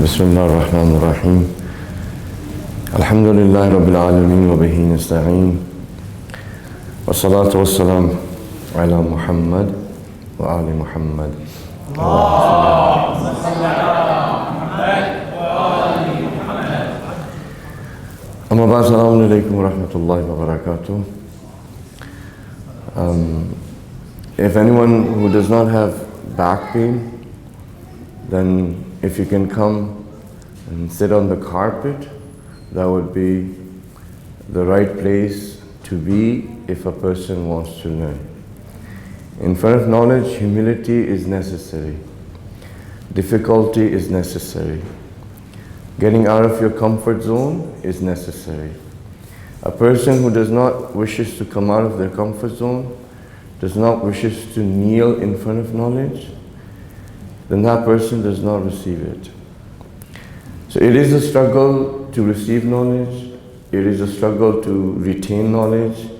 بسم الله الرحمن الرحيم الحمد لله رب العالمين وبه نستعين والصلاة والسلام على محمد وآل محمد اللهم صل على محمد وآل محمد أما بعد السلام عليكم ورحمة الله وبركاته. If anyone who does not have back pain, then if you can come and sit on the carpet, that would be the right place to be if a person wants to learn. In front of knowledge, humility is necessary. Difficulty is necessary. Getting out of your comfort zone is necessary. A person who does not wishes to come out of their comfort zone, does not wishes to kneel in front of knowledge, then that person does not receive it. So it is a struggle to receive knowledge, it is a struggle to retain knowledge,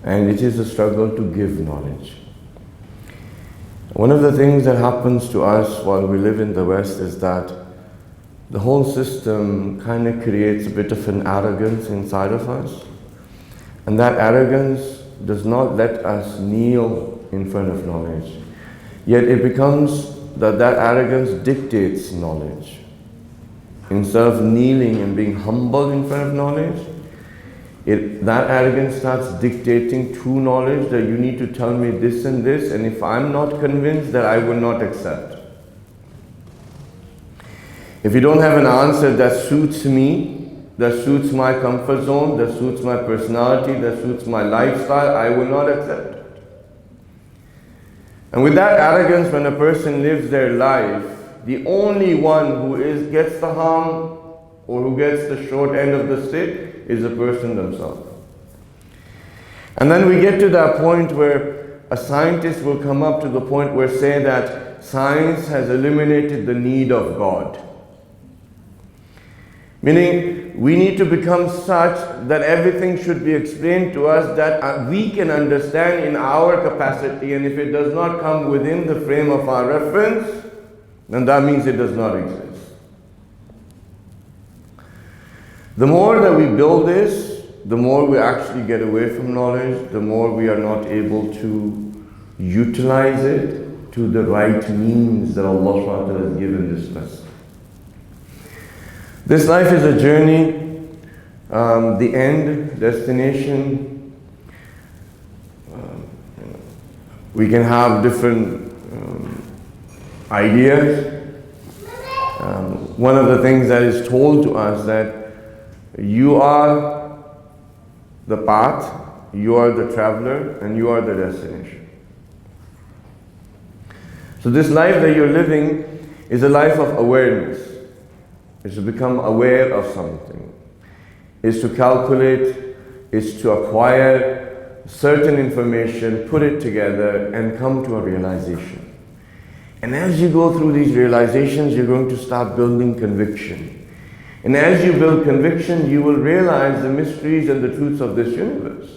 and it is a struggle to give knowledge. One of the things that happens to us while we live in the West is that the whole system kind of creates a bit of an arrogance inside of us, and that arrogance does not let us kneel in front of knowledge. Yet it becomes that arrogance dictates knowledge. Instead of kneeling and being humble in front of knowledge, that arrogance starts dictating true knowledge, that you need to tell me this and this, and if I'm not convinced, that I will not accept. If you don't have an answer that suits me, that suits my comfort zone, that suits my personality, that suits my lifestyle, I will not accept it. And with that arrogance, when a person lives their life, the only one who gets the harm or who gets the short end of the stick is the person themselves. And then we get to that point where a scientist will come up to the point where say that science has eliminated the need of God. Meaning, we need to become such that everything should be explained to us that we can understand in our capacity, and if it does not come within the frame of our reference, then that means it does not exist. The more that we build this, the more we actually get away from knowledge, the more we are not able to utilize it to the right means that Allah subhanahu wa ta'ala has given this lesson. This life is a journey, the end, destination. We can have different ideas. One of the things that is told to us that you are the path, you are the traveler, and you are the destination. So this life that you're living is a life of awareness. Is to become aware of something, is to calculate, is to acquire certain information, put it together, and come to a realization. And as you go through these realizations, you're going to start building conviction. And as you build conviction, you will realize the mysteries and the truths of this universe,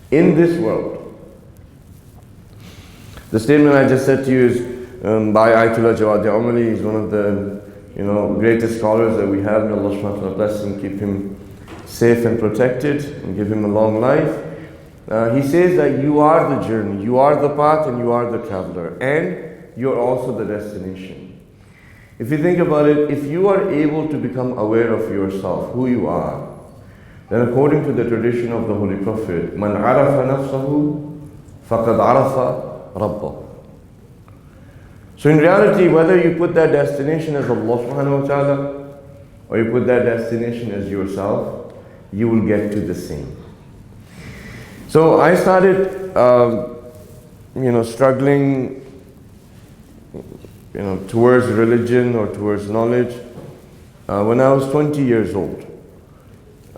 in this world. The statement I just said to you is by Ayatollah Jounrey. He's one of the greatest scholars that we have. May Allah subhanahu wa ta'ala bless him, keep him safe and protected, and give him a long life. He says that you are the journey, you are the path, and you are the traveler, and you're also the destination. If you think about it, if you are able to become aware of yourself, who you are, then according to the tradition of the Holy Prophet, Man arafa nafsahu faqad arafa rabbahu. So in reality, whether you put that destination as Allah subhanahu wa ta'ala, or you put that destination as yourself, you will get to the same. So I started, struggling, towards religion or towards knowledge when I was 20 years old.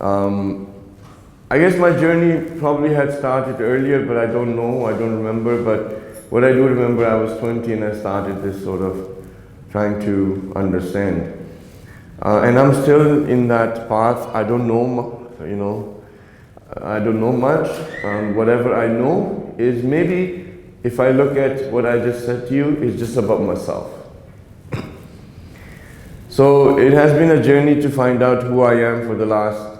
I guess my journey probably had started earlier, but I don't know, I don't remember, but what I do remember, I was 20 and I started this sort of trying to understand. And I'm still in that path. I don't know, I don't know much. Whatever I know is maybe, if I look at what I just said to you, is just about myself. So So it has been a journey to find out who I am for the last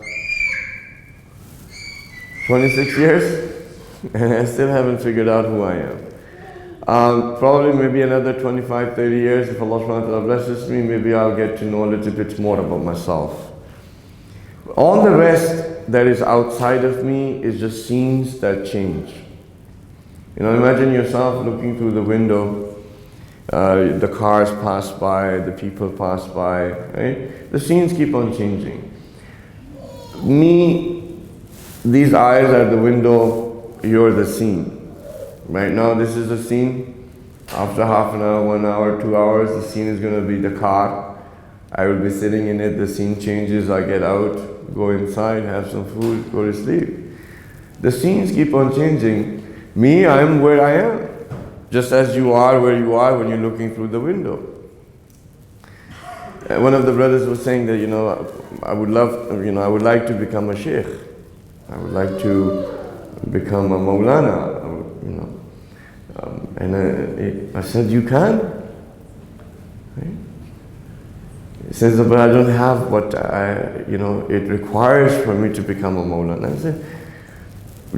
26 years, and I still haven't figured out who I am. Probably maybe another 25, 30 years, if Allah subhanahu wa ta'ala blesses me, maybe I'll get to know a little bit more about myself. All the rest that is outside of me is just scenes that change. You know, imagine yourself looking through the window, the cars pass by, the people pass by, right? The scenes keep on changing. Me, these eyes are the window, you're the scene. Right now, this is the scene. After half an hour, 1 hour, 2 hours, the scene is going to be the car. I will be sitting in it, the scene changes, I get out, go inside, have some food, go to sleep. The scenes keep on changing. Me, I am where I am. Just as you are where you are when you're looking through the window. One of the brothers was saying that, I would like to become a sheikh. I would like to become a Maulana. And I said, you can? Right? He says, but I don't have what it requires for me to become a Maulana. I said,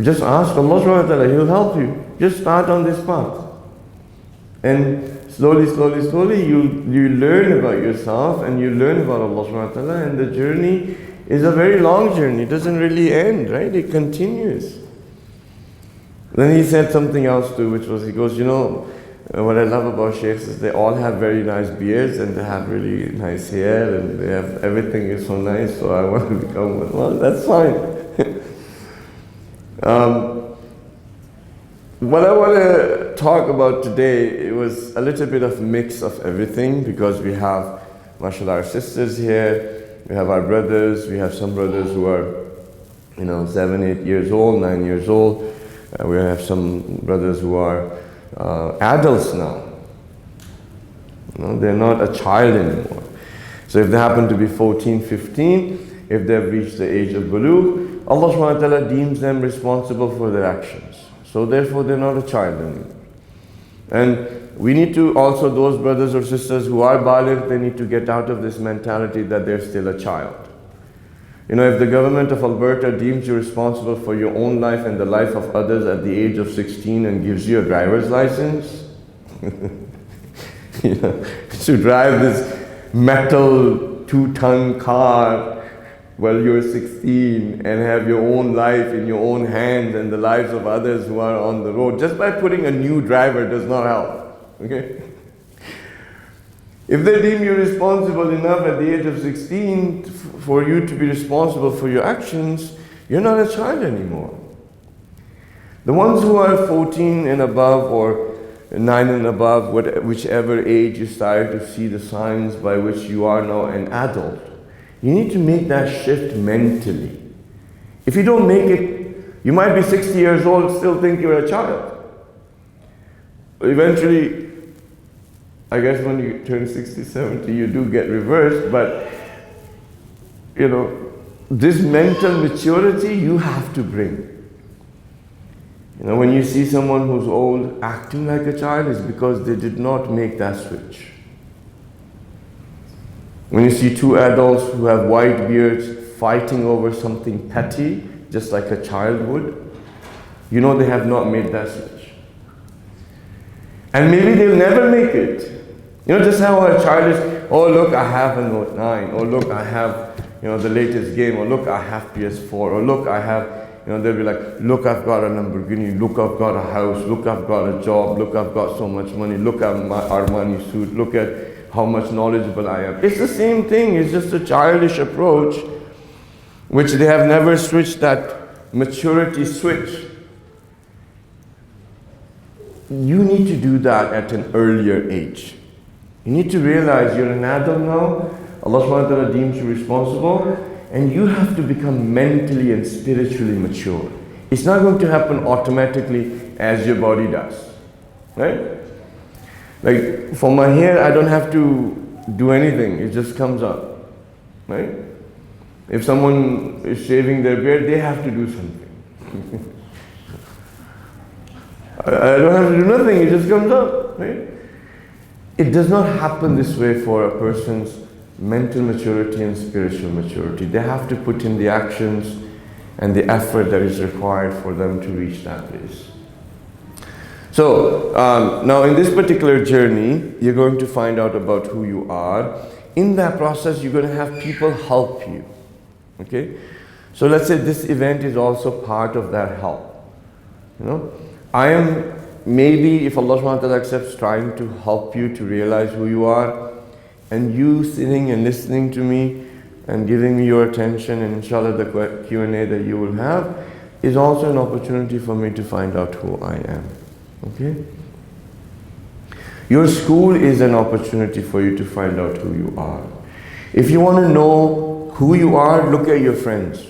just ask Allah subhanahu wa ta'ala, He'll help you. Just start on this path. And slowly, you learn about yourself and you learn about Allah subhanahu wa ta'ala, and the journey is a very long journey. It doesn't really end, right? It continues. Then he said something else too, which was, he goes, what I love about sheikhs is they all have very nice beards and they have really nice hair and they have, everything is so nice, so I want to become one. Well, that's fine. What I want to talk about today, it was a little bit of mix of everything, because we have, mashallah, our sisters here, we have our brothers, we have some brothers who are, 7, 8 years old, 9 years old. We have some brothers who are adults now. They're not a child anymore. So if they happen to be 14, 15, if they've reached the age of bulugh, Allah subhanahu wa ta'ala deems them responsible for their actions. So therefore they're not a child anymore. And we need to also, those brothers or sisters who are baligh, they need to get out of this mentality that they're still a child. If the government of Alberta deems you responsible for your own life and the life of others at the age of 16 and gives you a driver's license, to drive this metal 2-ton car while you're 16 and have your own life in your own hands and the lives of others who are on the road, just by putting a new driver does not help. Okay? If they deem you responsible enough at the age of 16 for you to be responsible for your actions, you're not a child anymore. The ones who are 14 and above or 9 and above, whichever age you start to see the signs by which you are now an adult, you need to make that shift mentally. If you don't make it, you might be 60 years old and still think you're a child. Eventually, I guess when you turn 60, 70, you do get reversed, but this mental maturity you have to bring. When you see someone who's old acting like a child, it's because they did not make that switch. When you see two adults who have white beards fighting over something petty, just like a child would, they have not made that switch. And maybe they'll never make it. Just how a child is, oh look, I have a Note 9, or look, I have, the latest game, or look, I have PS4, or look, I have, they'll be like, look, I've got a Lamborghini, look, I've got a house, look, I've got a job, look, I've got so much money, look at my Armani suit, look at how much knowledgeable I am. It's the same thing, it's just a childish approach, which they have never switched that maturity switch. You need to do that at an earlier age. You need to realize you're an adult now, Allah subhanahu wa ta'ala deems you responsible, and you have to become mentally and spiritually mature. It's not going to happen automatically as your body does. Right? Like for my hair, I don't have to do anything, it just comes up. Right? If someone is shaving their beard, they have to do something. I don't have to do nothing, it just comes up. Right? It does not happen this way for a person's mental maturity and spiritual maturity. They have to put in the actions and the effort that is required for them to reach that place. So, now in this particular journey, you're going to find out about who you are. In that process, you're going to have people help you. Okay? So let's say this event is also part of that help. You know, I am maybe, if Allah subhanahu wa ta'ala accepts, trying to help you to realize who you are, and you sitting and listening to me and giving me your attention, and inshallah the Q&A that you will have is also an opportunity for me to find out who I am. Okay? Your school is an opportunity for you to find out who you are. If you want to know who you are, look at your friends.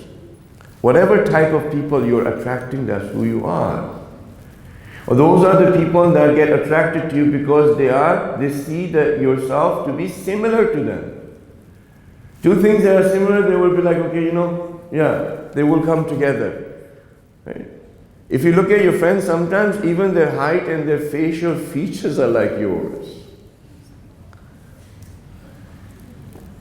Whatever type of people you're attracting, that's who you are. Or those are the people that get attracted to you because they see that yourself to be similar to them. Two things that are similar, they will be like, okay, they will come together. Right? If you look at your friends, sometimes even their height and their facial features are like yours.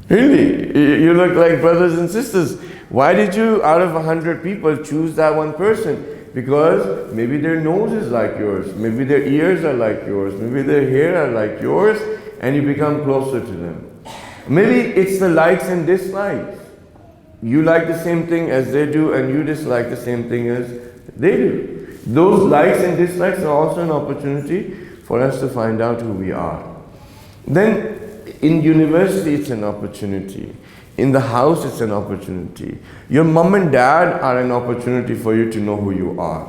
Really, you look like brothers and sisters. Why did you, out of 100 people, choose that one person? Because maybe their nose is like yours, maybe their ears are like yours, maybe their hair are like yours, and you become closer to them. Maybe it's the likes and dislikes. You like the same thing as they do, and you dislike the same thing as they do. Those likes and dislikes are also an opportunity for us to find out who we are. Then in university, it's an opportunity. In the house, it's an opportunity. Your mom and dad are an opportunity for you to know who you are.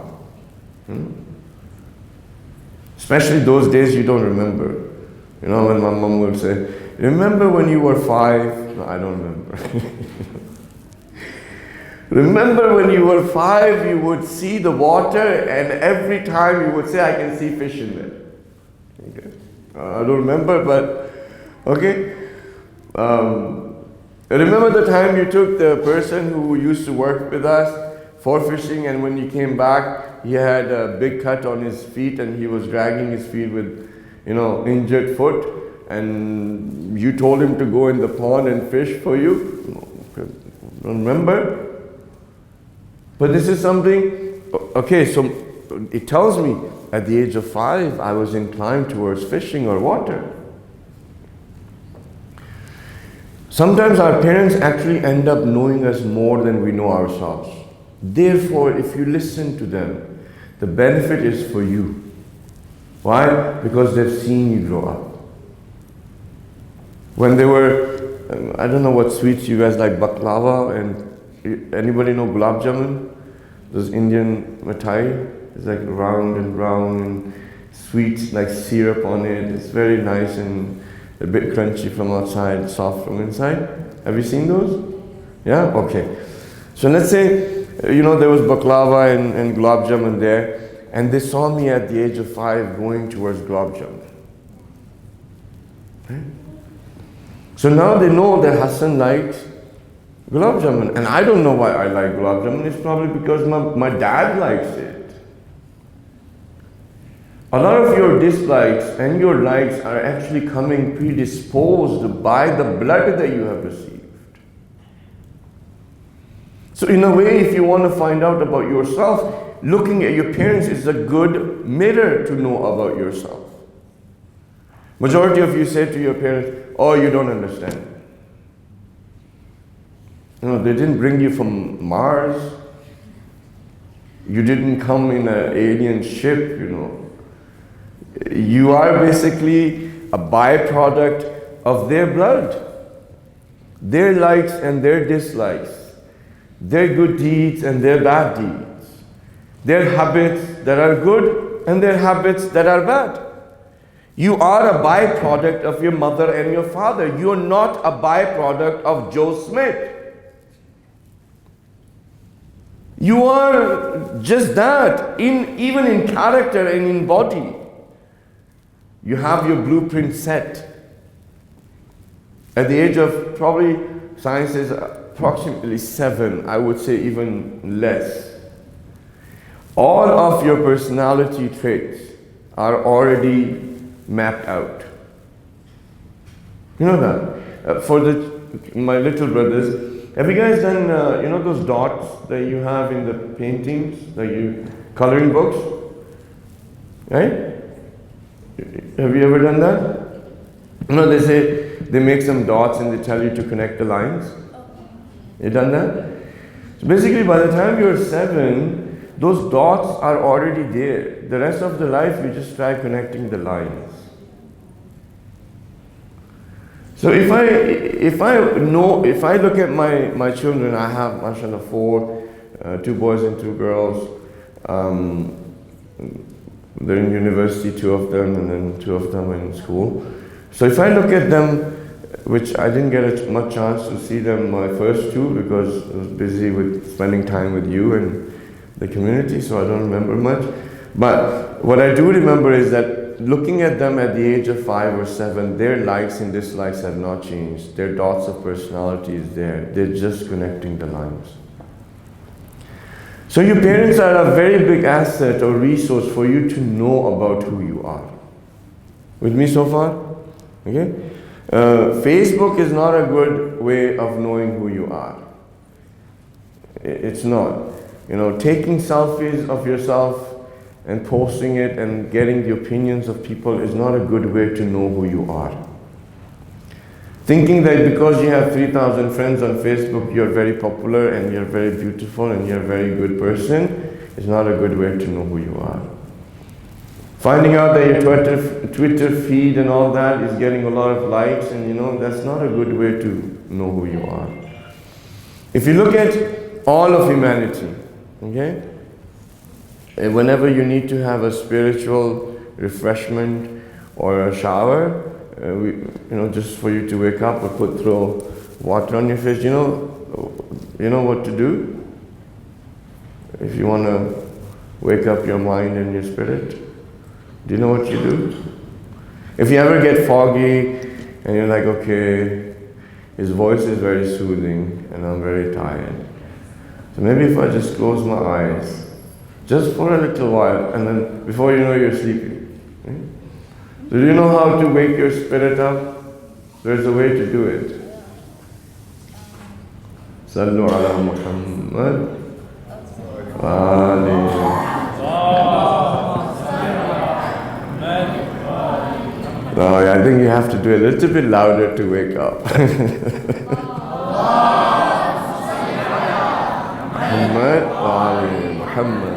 Especially those days you don't remember. You know, when my mom would say, remember when you were 5? No, I don't remember. Remember when you were 5, you would see the water, and every time you would say, I can see fish in there. Okay. I don't remember, but okay. Remember the time you took the person who used to work with us for fishing, and when you came back, he had a big cut on his feet and he was dragging his feet with, injured foot, and you told him to go in the pond and fish for you? Remember? But this is something, okay, so it tells me at the age of 5, I was inclined towards fishing or water. Sometimes our parents actually end up knowing us more than we know ourselves. Therefore, if you listen to them, the benefit is for you. Why? Because they've seen you grow up. When they were, I don't know what sweets you guys like, baklava, and anybody know gulab jamun? Those Indian mithai, it's like round and sweet, like syrup on it. It's very nice and a bit crunchy from outside, soft from inside. Have you seen those? Yeah? Okay. So let's say, there was baklava and gulab jamun there, and they saw me at the age of 5 going towards gulab jamun. Right? So now they know that Hassan likes gulab jamun, and I don't know why I like gulab jamun. It's probably because my dad likes it. A lot of your dislikes and your likes are actually coming predisposed by the blood that you have received. So in a way, if you want to find out about yourself, looking at your parents is a good mirror to know about yourself. Majority of you say to your parents, oh, you don't understand. They didn't bring you from Mars. You didn't come in an alien ship, You are basically a byproduct of their blood. Their likes and their dislikes. Their good deeds and their bad deeds. Their habits that are good and their habits that are bad. You are a byproduct of your mother and your father. You are not a byproduct of Joe Smith. You are just that, even in character and in body. You have your blueprint set. At the age of probably, science is approximately 7, I would say even less. All of your personality traits are already mapped out. You know that? For the my little brothers, have you guys done, you know those dots that you have in the paintings, that you, coloring books? Right? Have you ever done that? You know, they say, they make some dots and they tell you to connect the lines. You done that? So basically, by the time you're 7, those dots are already there. The rest of the life, you just try connecting the lines. So if I look at my children, I have, mashallah, 4, 2 boys and 2 girls. They're in university, 2 of them, and then 2 of them are in school. So if I look at them, which I didn't get much chance to see them my first 2 because I was busy with spending time with you and the community, so I don't remember much. But what I do remember is that looking at them at the age of 5 or 7, their likes and dislikes have not changed. Their dots of personality is there. They're just connecting the lines. So your parents are a very big asset or resource for you to know about who you are. With me so far? Okay? Facebook is not a good way of knowing who you are. It's not. You know, taking selfies of yourself and posting it and getting the opinions of people is not a good way to know who you are. Thinking that because you have 3,000 friends on Facebook, you're very popular and you're very beautiful and you're a very good person is not a good way to know who you are. Finding out that your Twitter feed and all that is getting a lot of likes, and you know, that's not a good way to know who you are. If you look at all of humanity, okay, and whenever you need to have a spiritual refreshment or a shower, just for you to wake up or throw water on your face, you know what to do? If you want to wake up your mind and your spirit, do you know what you do? If you ever get foggy and you're like, okay, his voice is very soothing and I'm very tired. So maybe if I just close my eyes, just for a little while, and then before you know you're sleeping. Right? So do you know how to wake your spirit up? There's a way to do it. Sallu ala Muhammad. No, I think you have to do a little bit louder to wake up. Muhammad.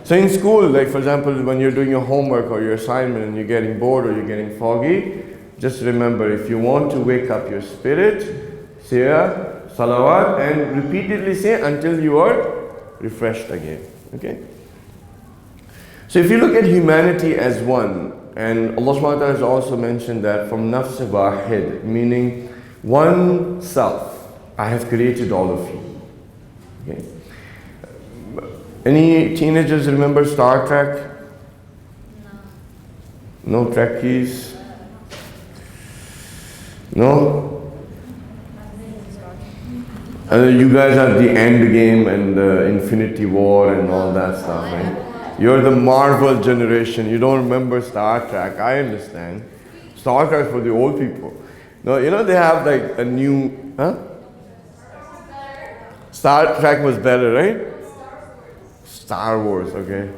So in school, like for example, when you're doing your homework or your assignment and you're getting bored or you're getting foggy, just remember, if you want to wake up your spirit, say a salawat and repeatedly say until you are refreshed again. Okay? So if you look at humanity as one, and Allah subhanahu wa ta'ala has also mentioned that from nafs wahid, meaning one self, I have created all of you. Okay? Any teenagers remember Star Trek? No Trekkies? No? And you guys are the End Game and the Infinity War and all that stuff, right? You're the Marvel generation. You don't remember Star Trek. I understand. Star Trek for the old people. No, you know they have like a new, Star Trek was better, right? Star Wars, okay.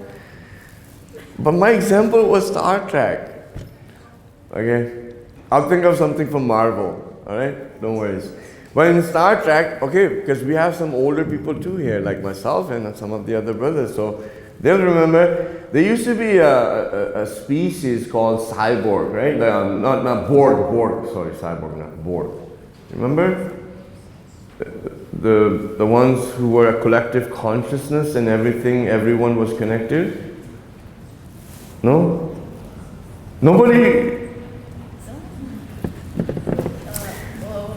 But my example was Star Trek. Okay? I'll think of something from Marvel, alright? Don't worry. But in Star Trek, okay, because we have some older people too here, like myself and some of the other brothers, so they'll remember, there used to be a species called cyborg, right? Not Borg, sorry, cyborg, not Borg. Remember? The ones who were a collective consciousness and everyone was connected? No? Nobody?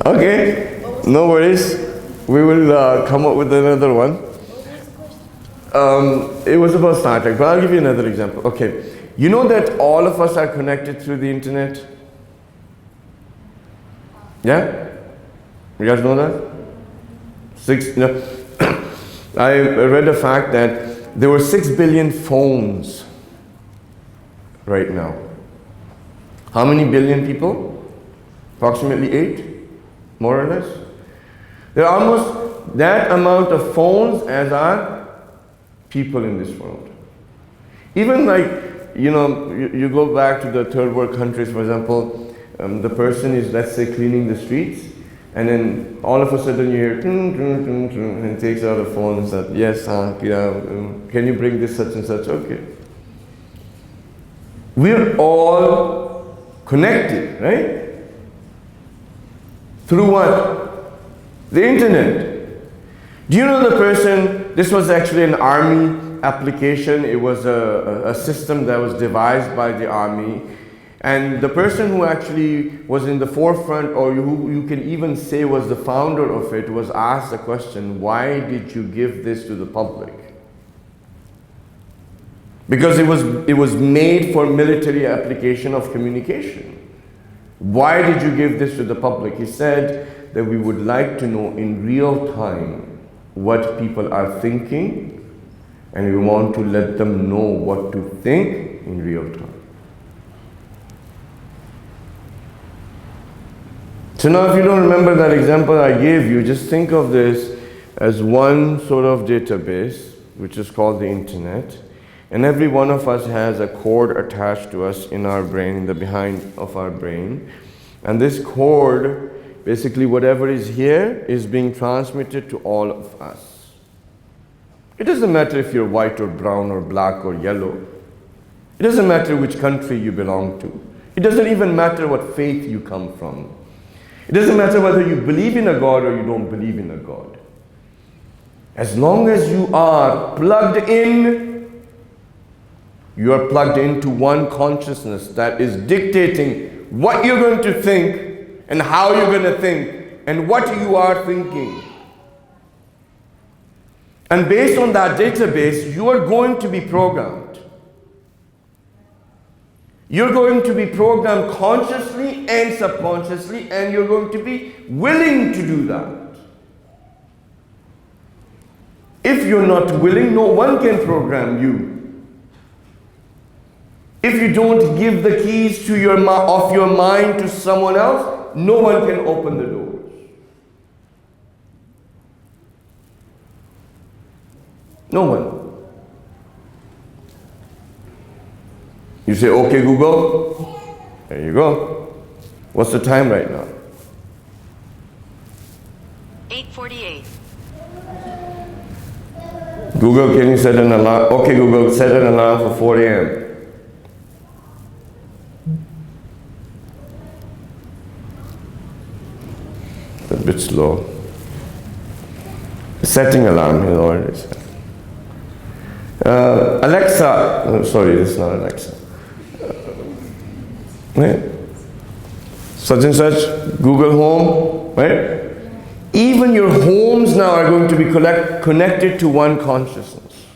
Okay, no worries. We will come up with another one. It was about Star Trek, but I'll give you another example. Okay, you know that all of us are connected through the internet? Yeah? You guys know that? I read a fact that there were 6 billion phones right now. How many billion people? Approximately 8? more or less. There are almost that amount of phones as are people in this world. Even like, you go back to the third world countries, for example, the person is, let's say, cleaning the streets, and then all of a sudden you hear, and takes out a phone and says, yes, can you bring this such and such? Okay. We're all connected, right? Through what? The internet. Do you know the person, this was actually an army application. It was a system that was devised by the army. And the person who actually was in the forefront, or who you can even say was the founder of it, was asked the question, why did you give this to the public? Because it was made for military application of communication. Why did you give this to the public? He said that we would like to know in real time what people are thinking, and we want to let them know what to think in real time. So now if you don't remember that example I gave you, just think of this as one sort of database, which is called the internet. And every one of us has a cord attached to us in our brain, in the behind of our brain. And this cord, basically whatever is here, is being transmitted to all of us. It doesn't matter if you're white or brown or black or yellow. It doesn't matter which country you belong to. It doesn't even matter what faith you come from. It doesn't matter whether you believe in a God or you don't believe in a God. As long as you are plugged in, you are plugged into one consciousness that is dictating what you're going to think and how you're going to think and what you are thinking. And based on that database, you are going to be programmed. You're going to be programmed consciously and subconsciously, and you're going to be willing to do that. If you're not willing, no one can program you. If you don't give the keys of your mind to someone else, no one can open the doors. No one. You say, okay, Google. There you go. What's the time right now? 8:48. Google, can you set an alarm? Okay, Google, set an alarm for 4 a.m. A bit slow. Setting alarm is already set. Alexa, oh, sorry, this is not Alexa. Right? Such and such, Google Home, right? Even your homes now are going to be connected to one consciousness,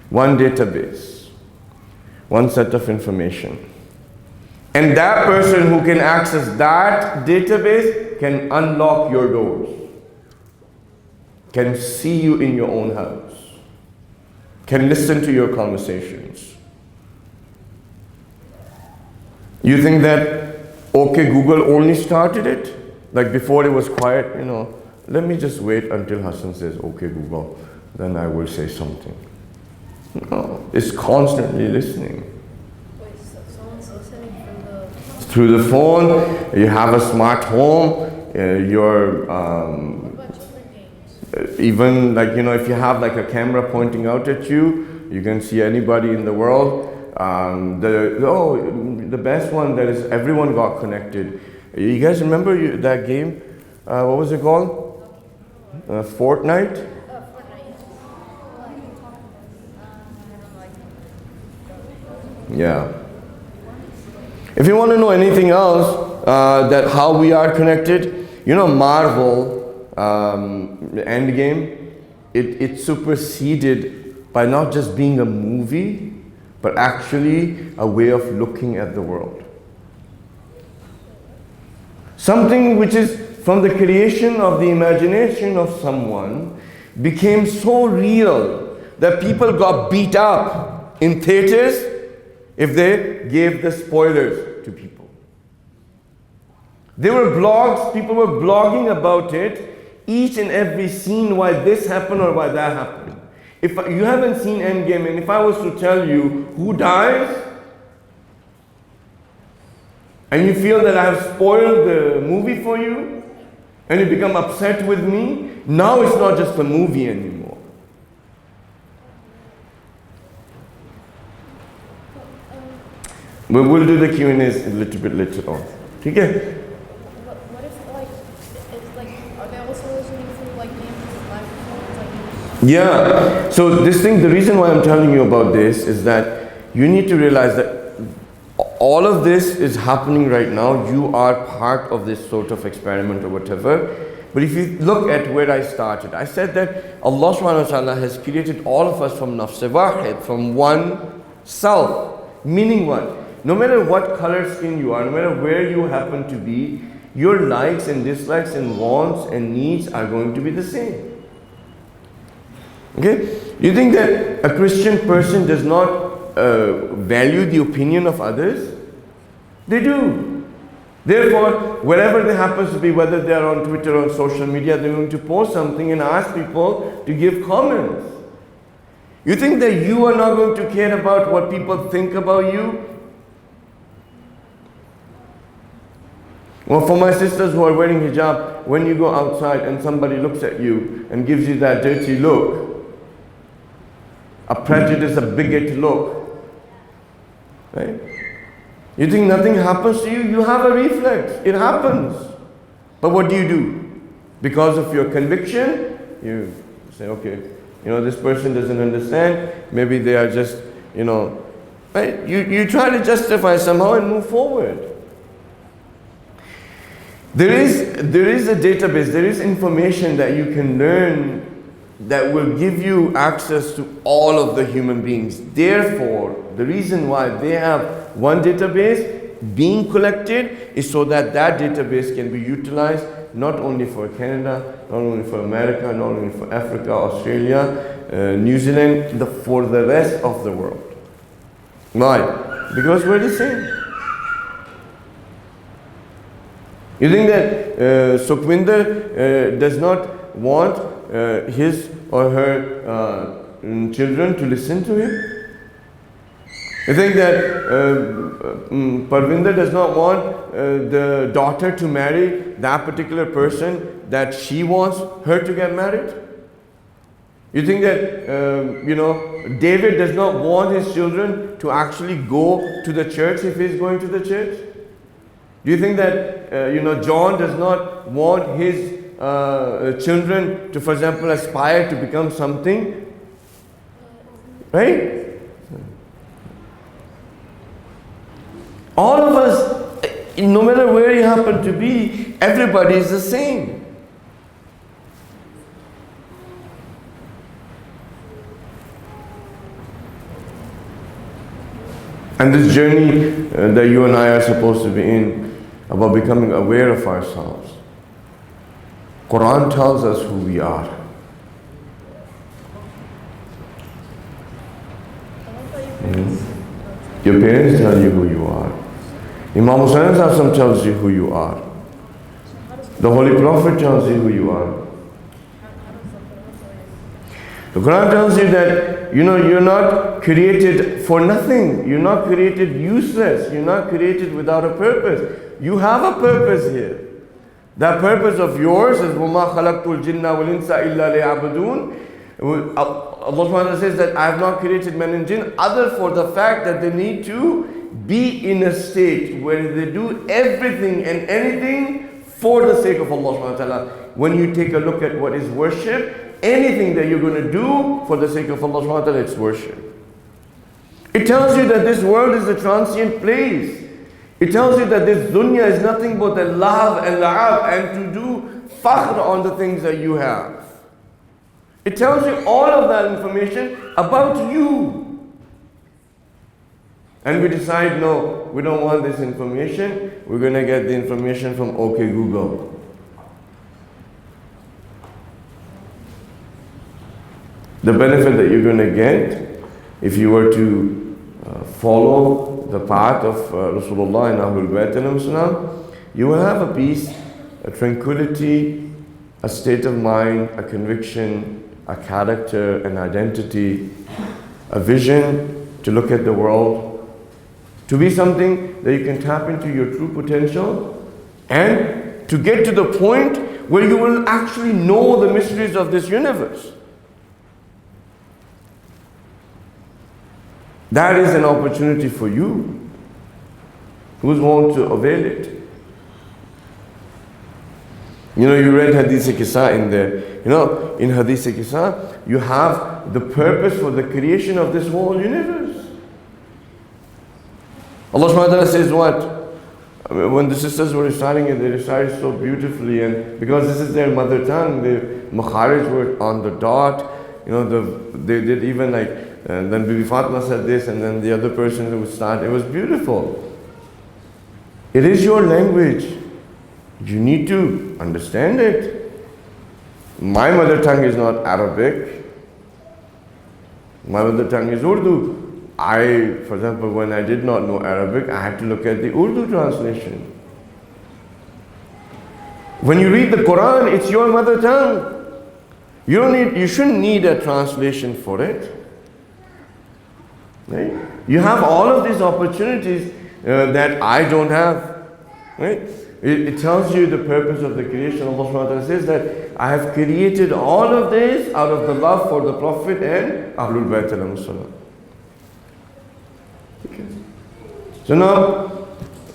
one database, one set of information. And that person who can access that database can unlock your doors, can see you in your own house, can listen to your conversations. You think that, okay, Google only started it? Like before it was quiet, let me just wait until Hassan says, okay, Google, then I will say something. No, it's constantly listening. Wait, so someone's listening through the phone. You have a smart home. Even if you have like a camera pointing out at you, you can see anybody in the world. The best one that is everyone got connected. You guys remember that game? What was it called? Fortnite? Yeah. If you want to know anything else, that how we are connected, Marvel, Endgame, it superseded by not just being a movie, but actually a way of looking at the world. Something which is from the creation of the imagination of someone became so real that people got beat up in theaters if they gave the spoilers to people. There were blogs, people were blogging about it, each and every scene, why this happened or why that happened. If you haven't seen Endgame, and if I was to tell you who dies, and you feel that I have spoiled the movie for you, and you become upset with me, now it's not just a movie anymore. But we'll do the Q&As a little bit later on. Okay? What if, like, it's like, are they also listening through, like, games, microphones, like? Yeah. So this thing, the reason why I'm telling you about this is that you need to realize that all of this is happening right now. You are part of this sort of experiment or whatever. But if you look at where I started, I said that Allah subhanahu wa ta'ala has created all of us from nafs wahid, from one self. Meaning what? No matter what color skin you are, no matter where you happen to be, your likes and dislikes and wants and needs are going to be the same. Okay? You think that a Christian person does not value the opinion of others? They do. Therefore, wherever they happens to be, whether they are on Twitter or on social media, they're going to post something and ask people to give comments. You think that you are not going to care about what people think about you? Well, for my sisters who are wearing hijab, when you go outside and somebody looks at you and gives you that dirty look, a prejudice, a bigot look, right? You think nothing happens to you? You have a reflex. It happens. But what do? Because of your conviction, you say, okay, this person doesn't understand. Maybe they are just, right? You try to justify somehow and move forward. There is a database, there is information that you can learn that will give you access to all of the human beings. Therefore, the reason why they have one database being collected is so that that database can be utilized not only for Canada, not only for America, not only for Africa, Australia, New Zealand, for the rest of the world. Why? Because we're the same. You think that Sukhwinder does not want his or her children to listen to him? You think that Parvinder does not want the daughter to marry that particular person that she wants her to get married? You think that, David does not want his children to actually go to the church if he's going to the church? Do you think that, John does not want his children to, for example, aspire to become something? Right? All of us, no matter where you happen to be, everybody is the same. And this journey that you and I are supposed to be in, about becoming aware of ourselves. Quran tells us who we are. Your parents tell you who you are. Imam Hussain tells you who you are. The Holy Prophet tells you who you are. The Quran tells you that, you're not created for nothing. You're not created useless. You're not created without a purpose. You have a purpose here. That purpose of yours is وَمَا خَلَقْتُ الْجِنَّ وَالْإِنسَ إِلَّا لِيَعْبُدُونَ Allah subhanahu wa ta'ala says that I have not created men and jinn other for the fact that they need to be in a state where they do everything and anything for the sake of Allah subhanahu wa ta'ala. When you take a look at what is worship, anything that you're going to do for the sake of Allah subhanahu wa ta'ala, it's worship. It tells you that this world is a transient place. It tells you that this dunya is nothing but a love and la'ab and to do fakhr on the things that you have. It tells you all of that information about you. And we decide, no, we don't want this information. We're going to get the information from OK Google. The benefit that you're going to get if you were to follow the path of Rasulullah and Ahlul Bayt You will have a peace, a tranquility, a state of mind, a conviction, a character, an identity, a vision to look at the world, to be something that you can tap into your true potential, and to get to the point where you will actually know the mysteries of this universe. That is an opportunity for you. Who's going to avail it? You know, you read Hadith Qissa in there. You know, in Hadith Qissa, you have the purpose for the creation of this whole universe. Allah subhanahu wa ta'ala says what? When the sisters were reciting it, they recited so beautifully, and because this is their mother tongue, the makharij were on the dot. You know, they did even like, and then Bibi Fatima said this, and then the other person would start. It was beautiful. It is your language. You need to understand it. My mother tongue is not Arabic. My mother tongue is Urdu. For example, when I did not know Arabic, I had to look at the Urdu translation. When you read the Quran, it's your mother tongue. You shouldn't need a translation for it. Right? You have all of these opportunities that I don't have. Right? It tells you the purpose of the creation. Allah subhanahu wa ta'ala says that I have created all of this out of the love for the Prophet and Ahlul Bayt alayhi salam. Okay. So now,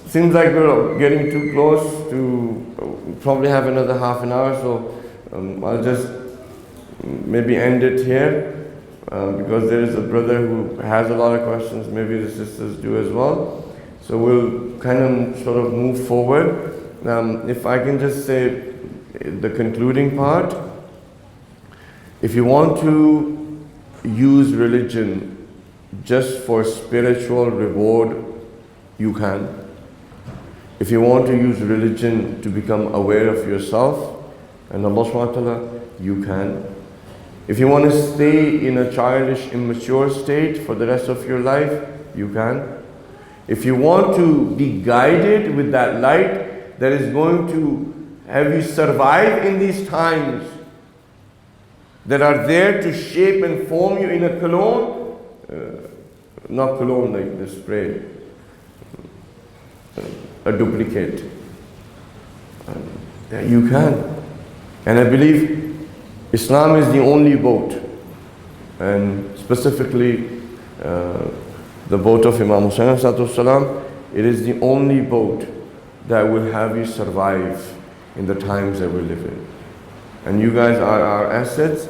seems like we're getting too close to probably have another half an hour, so I'll just maybe end it here because there is a brother who has a lot of questions, maybe the sisters do as well. So we'll kind of sort of move forward. If I can just say the concluding part, if you want to use religion just for spiritual reward, you can. If you want to use religion to become aware of yourself and Allah subhanahu wa ta'ala, you can. If you want to stay in a childish, immature state for the rest of your life, you can. If you want to be guided with that light that is going to have you survive in these times that are there to shape and form you in a cologne, not cologne like the spray, a duplicate. You can. And I believe Islam is the only boat, and specifically the boat of Imam Hussain salam, it is the only boat that will have you survive in the times that we live in. And you guys are our assets,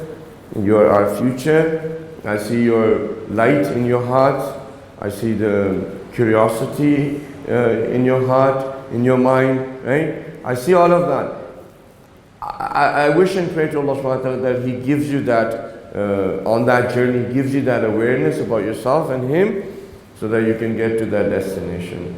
you are our future. I see your light in your heart, I see the curiosity in your heart, in your mind, right? I see all of that. I wish and pray to Allah subhanahu wa ta'ala that He gives you that, on that journey, gives you that awareness about yourself and Him, so that you can get to that destination.